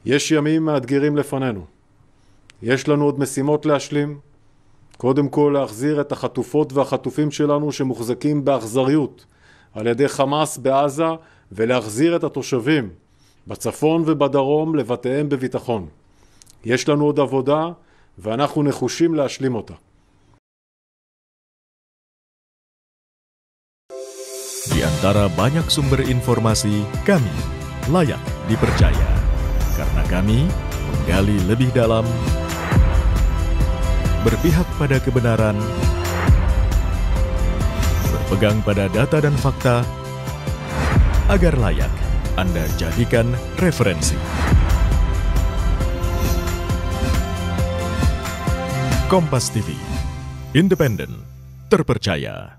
יש ימים מאתגרים לפנינו. יש לנו עוד משימות להשלים. קודם כל להחזיר את החטופות והחטופים שלנו שמוחזקים באכזריות על ידי חמאס בעזה, ולהחזיר את התושבים בצפון ובדרום לבתיהם בביטחון. יש לנו עוד עבודה ואנחנו נחושים להשלים אותה. Di antara banyak sumber informasi, kami layak dipercaya. Karena kami menggali lebih dalam, berpihak pada kebenaran, berpegang pada data dan fakta, agar layak Anda jadikan referensi. Kompas TV, independen, terpercaya.